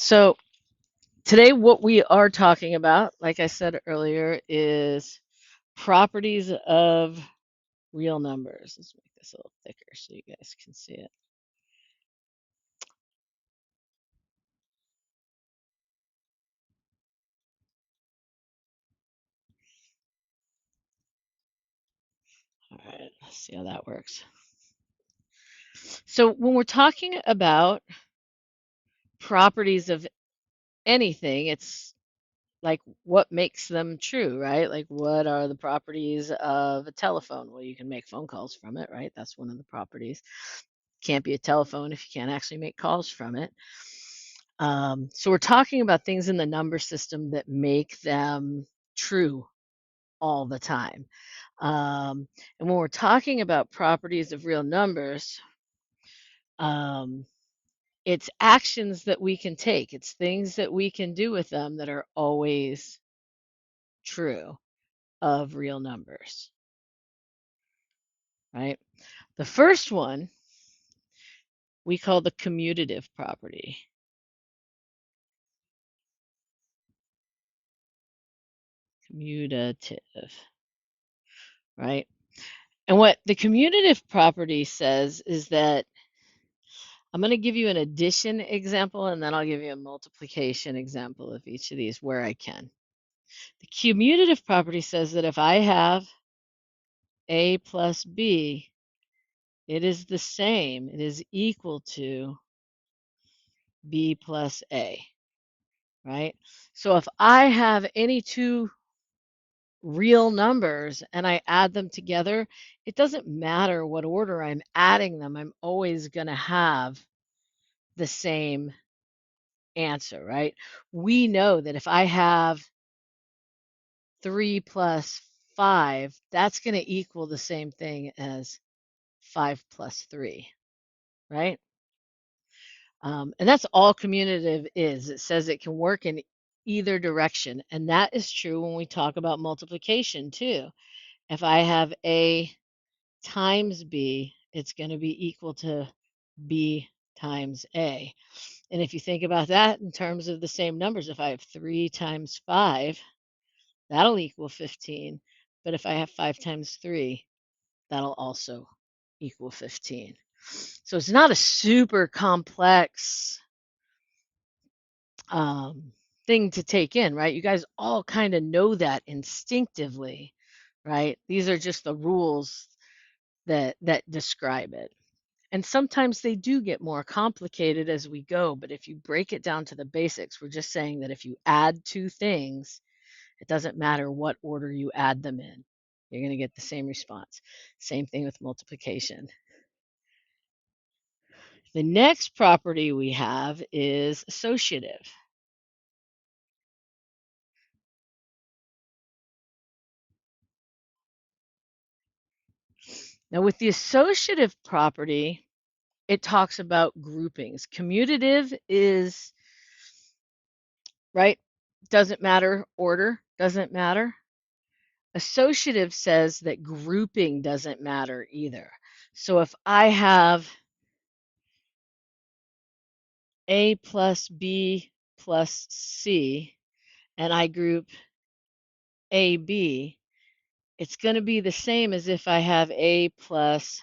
So today what we are talking about, like I said earlier, is properties of real numbers. Let's make this a little thicker so you guys can see it. All right, let's see how that works. So when we're talking about properties of anything, it's like what makes them true, right? Like what are the properties of a telephone? Well, you can make phone calls from it, right? That's one of the properties. Can't be a telephone if you can't actually make calls from it. So we're talking about things in the number system that make them true all the time. And when we're talking about properties of real numbers, um, it's actions that we can take. It's things that we can do with them that are always true of real numbers, right? The first one we call the commutative property. Commutative, right? And what the commutative property says is that I'm going to give you an addition example and then I'll give you a multiplication example of each of these where I can. The commutative property says that if I have A plus B, it is the same, it is equal to B plus A, right? So if I have any two real numbers and I add them together, it doesn't matter what order I'm adding them, I'm always going to have the same answer, right? We know that if I have 3 plus 5, that's going to equal the same thing as 5 plus 3, right? And that's all commutative is. It says it can work in either direction. And that is true when we talk about multiplication too. If I have A times B, it's going to be equal to B times A. And if you think about that in terms of the same numbers, if I have 3 times 5, that'll equal 15. But if I have 5 times 3, that'll also equal 15. So it's not a super complex thing to take in, right? You guys all kind of know that instinctively, right? These are just the rules that describe it. And sometimes they do get more complicated as we go, but if you break it down to the basics, we're just saying that if you add two things, it doesn't matter what order you add them in. You're going to get the same response. Same thing with multiplication. The next property we have is associative. Now, with the associative property, it talks about groupings. Commutative is, right, doesn't matter, order doesn't matter. Associative says that grouping doesn't matter either. So if I have A plus B plus C and I group AB, it's going to be the same as if I have A plus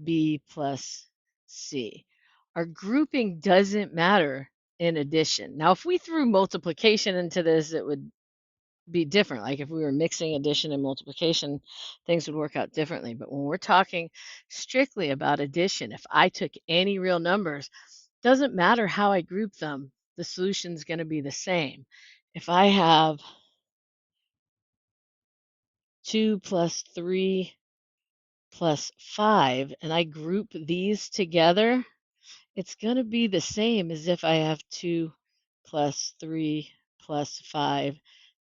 B plus C. Our grouping doesn't matter in addition. Now, if we threw multiplication into this, it would be different. Like if we were mixing addition and multiplication, things would work out differently. But when we're talking strictly about addition, if I took any real numbers, doesn't matter how I group them, the solution is going to be the same. If I have 2 plus 3 plus 5 and I group these together, it's going to be the same as if I have 2 plus 3 plus 5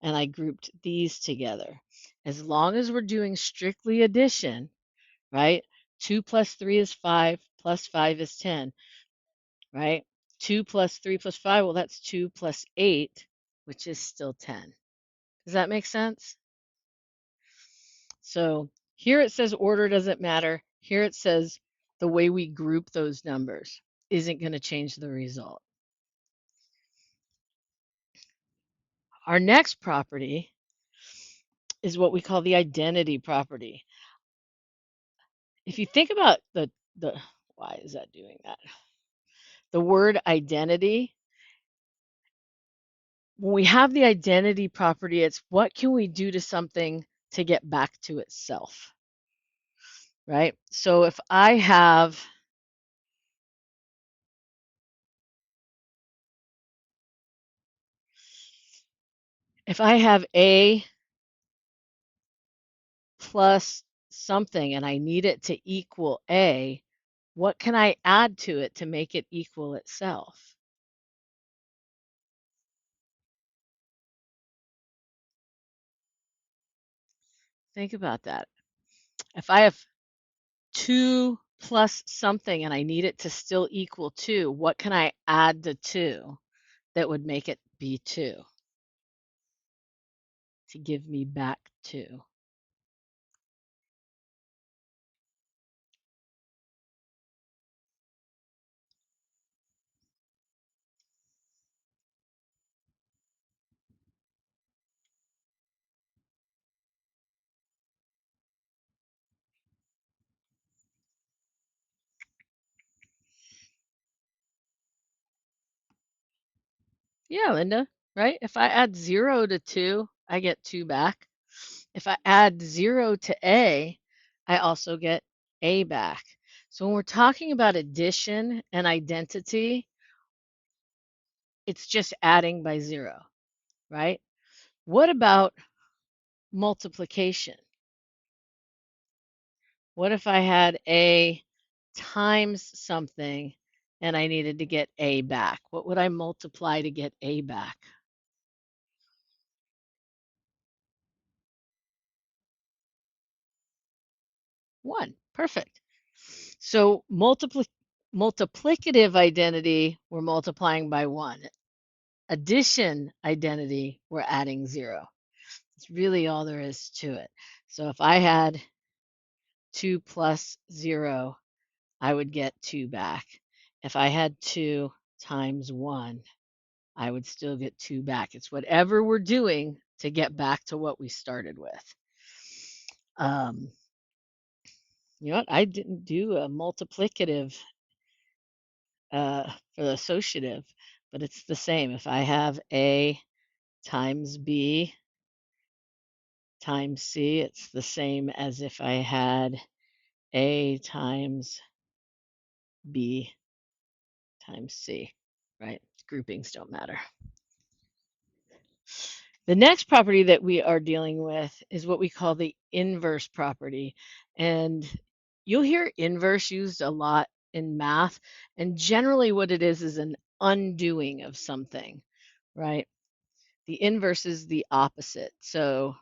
and I grouped these together. As long as we're doing strictly addition, right? 2 plus 3 is 5, plus 5 is 10, right? 2 plus 3 plus 5, well, that's 2 plus 8, which is still 10. Does that make sense? So here it says order doesn't matter. Here it says the way we group those numbers isn't going to change the result. Our next property is what we call the identity property. If you think about the why is that doing that? The word identity, when we have the identity property, it's what can we do to something to get back to itself, right? So if I have A plus something and I need it to equal A, what can I add to it to make it equal itself? Think about that. If I have 2 plus something and I need it to still equal 2, what can I add to 2 that would make it be 2 to give me back 2? Yeah, Linda, right? If I add 0 to 2, I get 2 back. If I add 0 to A, I also get A back. So when we're talking about addition and identity, it's just adding by 0, right? What about multiplication? What if I had A times something and I needed to get A back? What would I multiply to get A back? 1. Perfect. So multiplicative identity, we're multiplying by 1. Addition identity, we're adding 0. It's really all there is to it. So if I had 2 plus 0, I would get 2 back. If I had 2 times 1, I would still get 2 back. It's whatever we're doing to get back to what we started with. Um, you know what? I didn't do a multiplicative for the associative, but it's the same. If I have A times B times C, it's the same as if I had A times B times C, right? Groupings don't matter. The next property that we are dealing with is what we call the inverse property. And you'll hear inverse used a lot in math. And generally, what it is an undoing of something, right? The inverse is the opposite. So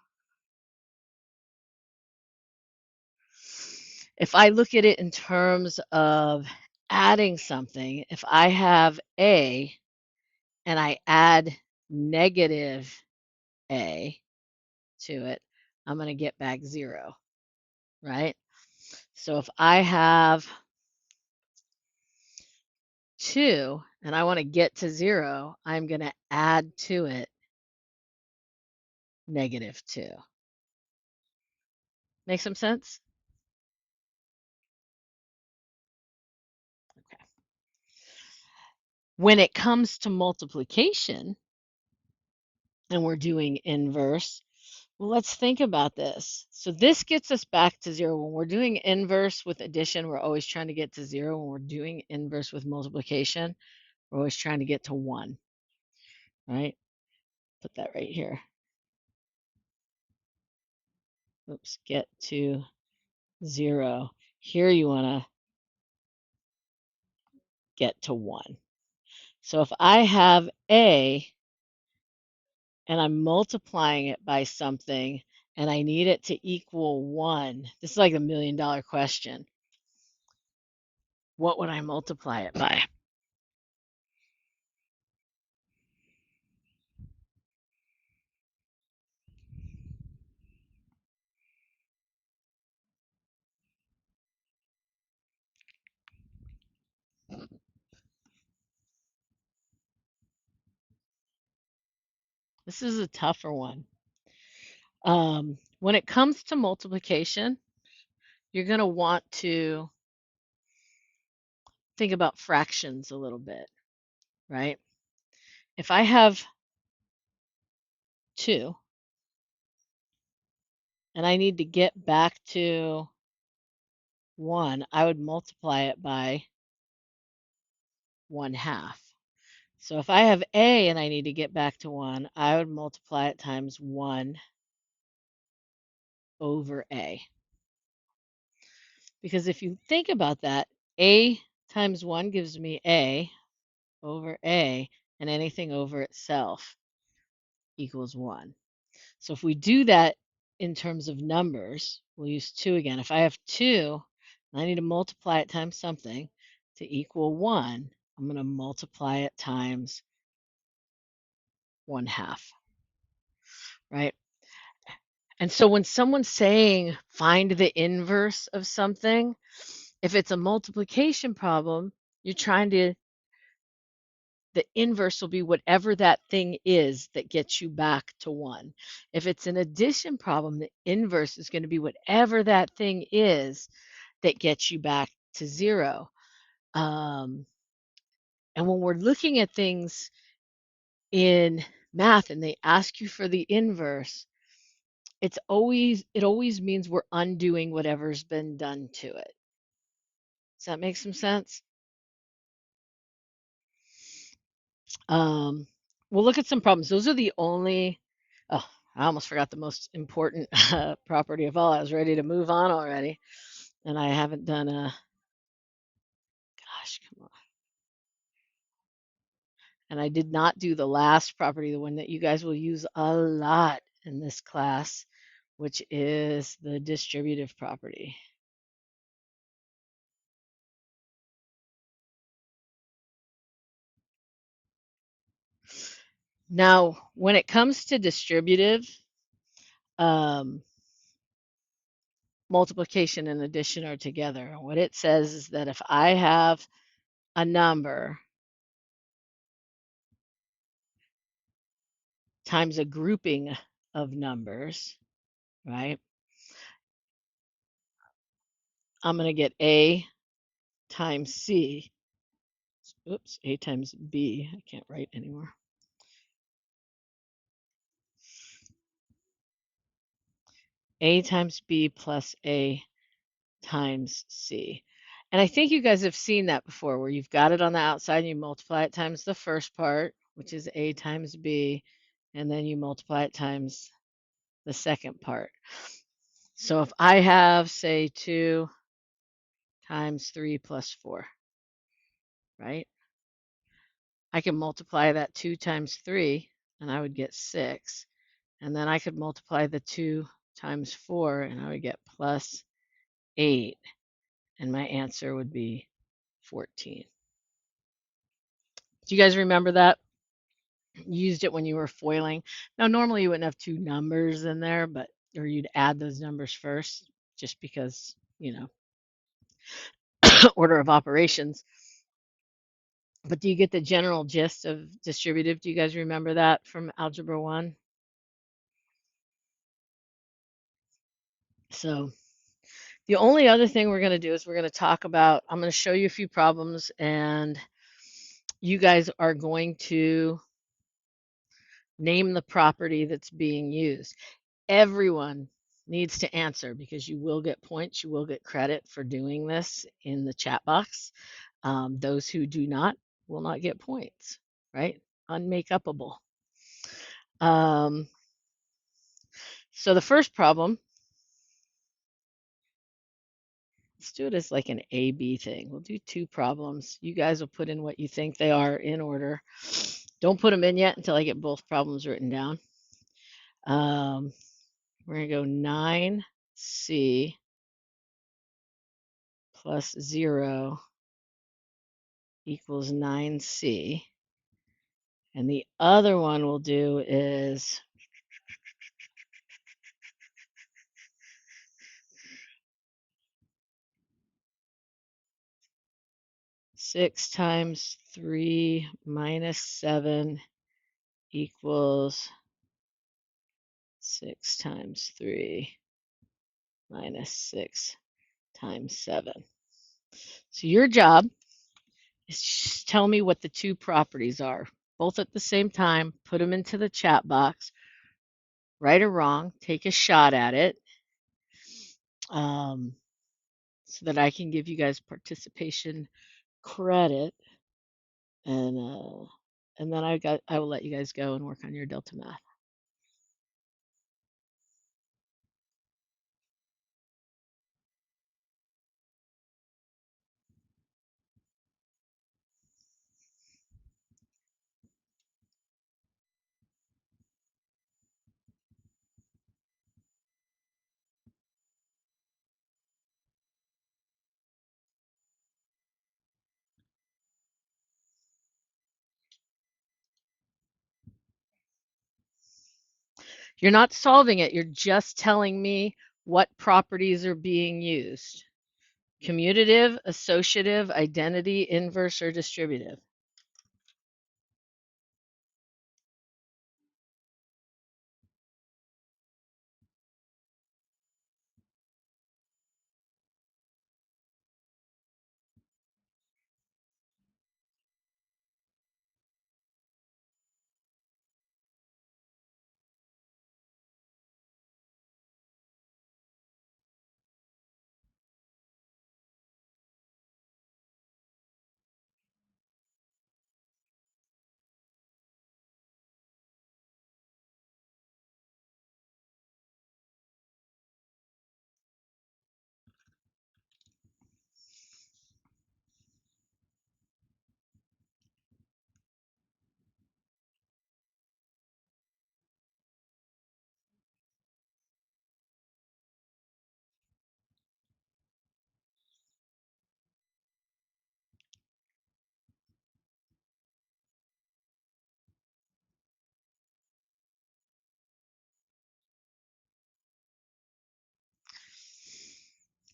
if I look at it in terms of adding something, if I have A and I add negative A to it, I'm going to get back 0, right? So if I have 2 and I want to get to 0, I'm going to add to it negative 2. Make some sense? Okay. When it comes to multiplication and we're doing inverse, well, let's think about this. So this gets us back to 0. When we're doing inverse with addition, we're always trying to get to 0. When we're doing inverse with multiplication, we're always trying to get to 1, right? Put that right here. Oops, get to 0. Here you want to get to 1. So if I have A and I'm multiplying it by something and I need it to equal 1, this is like a $1,000,000 question. What would I multiply it by? This is a tougher one. When it comes to multiplication, you're going to want to think about fractions a little bit, right? If I have 2 and I need to get back to 1, I would multiply it by 1/2. So if I have A and I need to get back to 1, I would multiply it times 1 over A. Because if you think about that, A times 1 gives me A over A, and anything over itself equals 1. So if we do that in terms of numbers, we'll use 2 again. If I have 2, and I need to multiply it times something to equal 1, I'm going to multiply it times 1/2, right? And so when someone's saying find the inverse of something, if it's a multiplication problem, you're trying to, the inverse will be whatever that thing is that gets you back to 1. If it's an addition problem, the inverse is going to be whatever that thing is that gets you back to 0. Um, and when we're looking at things in math and they ask you for the inverse, it always means we're undoing whatever's been done to it. Does that make some sense? We'll look at some problems. Those are the only, oh, I almost forgot the most important property of all. I was ready to move on already, and I haven't done a, gosh, come on. And I did not do the last property, the one that you guys will use a lot in this class, which is the distributive property. Now, when it comes to distributive, multiplication and addition are together. And what it says is that if I have a number times a grouping of numbers, right? I'm going to get A times C. Oops, A times B. I can't write anymore. A times B plus A times C. And I think you guys have seen that before where you've got it on the outside and you multiply it times the first part, which is A times B, and then you multiply it times the second part. So if I have, say, 2 times 3 plus 4, right? I can multiply that 2 times 3, and I would get 6. And then I could multiply the 2 times 4, and I would get plus 8. And my answer would be 14. Do you guys remember that? You used it when you were foiling. Now, normally you wouldn't have 2 numbers in there, but, or you'd add those numbers first, just because, order of operations. But do you get the general gist of distributive? Do you guys remember that from Algebra 1? So the only other thing we're going to do is we're going to talk about, I'm going to show you a few problems, and you guys are going to name the property that's being used. Everyone needs to answer because you will get points, you will get credit for doing this in the chat box. Those who do not will not get points, right? Unmakeupable. So the first problem, let's do it as like an A-B thing. We'll do 2 problems. You guys will put in what you think they are in order. Don't put them in yet until I get both problems written down. We're going to go 9C plus 0 equals 9C. And the other one we'll do is 6 times 3 minus 7 equals 6 times 3 minus 6 times 7. So your job is just tell me what the two properties are, both at the same time. Put them into the chat box, right or wrong. Take a shot at it, um, so that I can give you guys participation credit, and uh, and then I will let you guys go and work on your delta math. You're not solving it. You're just telling me what properties are being used. Commutative, associative, identity, inverse, or distributive.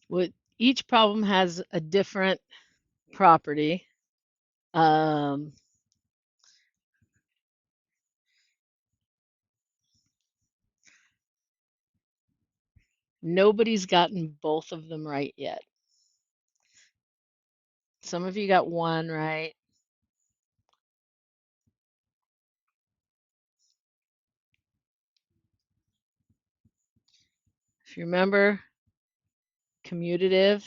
What each problem has a different property. Um, Nobody's gotten both of them right yet. Some of you got one right. If you remember, commutative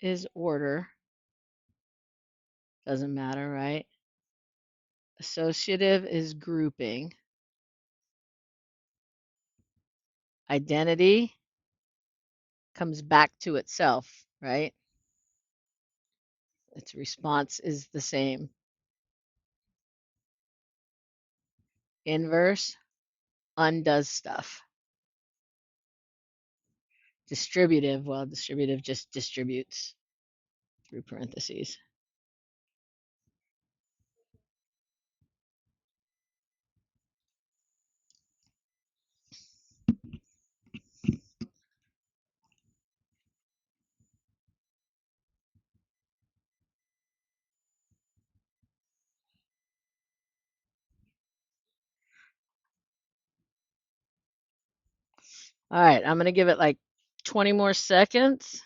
is order. Doesn't matter, right? Associative is grouping. Identity comes back to itself, right? Its response is the same. Inverse undoes stuff. Distributive, well, distributive just distributes through parentheses. All right, I'm going to give it like 20 more seconds.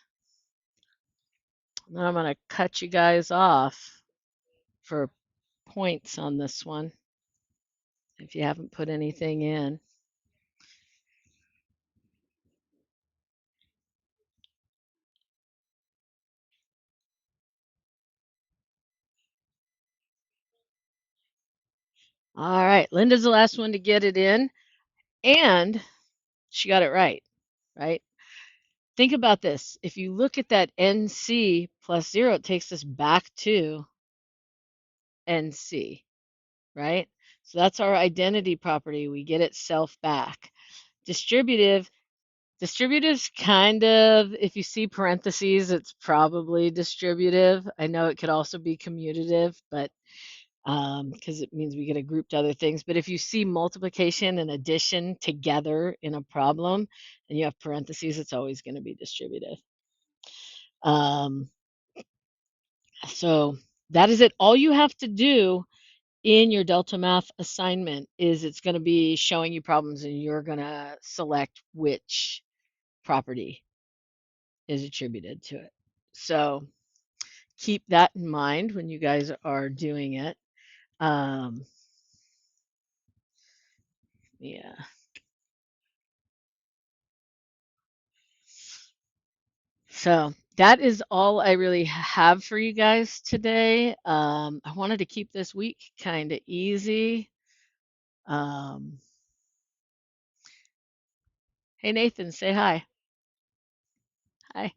Then I'm going to cut you guys off for points on this one if you haven't put anything in. All right, Linda's the last one to get it in, and she got it right, right? Think about this. If you look at that NC plus 0, it takes us back to NC, right? So that's our identity property. We get itself back. Distributive's kind of, if you see parentheses, it's probably distributive. I know it could also be commutative, but because it means we get a group to other things. But if you see multiplication and addition together in a problem and you have parentheses, it's always going to be distributive. So that is it. All you have to do in your Delta Math assignment is it's going to be showing you problems and you're going to select which property is attributed to it. So keep that in mind when you guys are doing it. Um, yeah. So that is all I really have for you guys today. I wanted to keep this week kind of easy. Um, hey Nathan, say hi. Hi.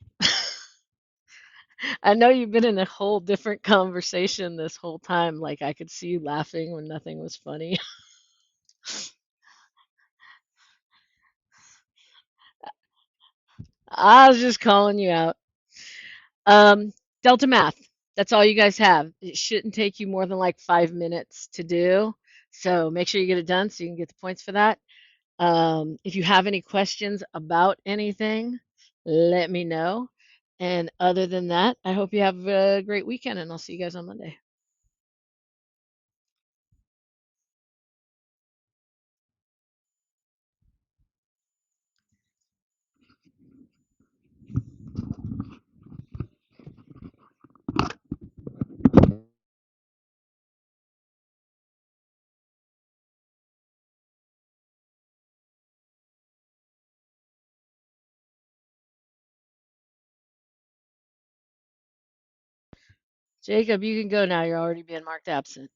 I know you've been in a whole different conversation this whole time. Like I could see you laughing when nothing was funny. I was just calling you out. Um, Delta Math. That's all you guys have. It shouldn't take you more than like 5 minutes to do. So make sure you get it done so you can get the points for that. If you have any questions about anything, let me know. And other than that, I hope you have a great weekend and I'll see you guys on Monday. Jacob, you can go now. You're already being marked absent.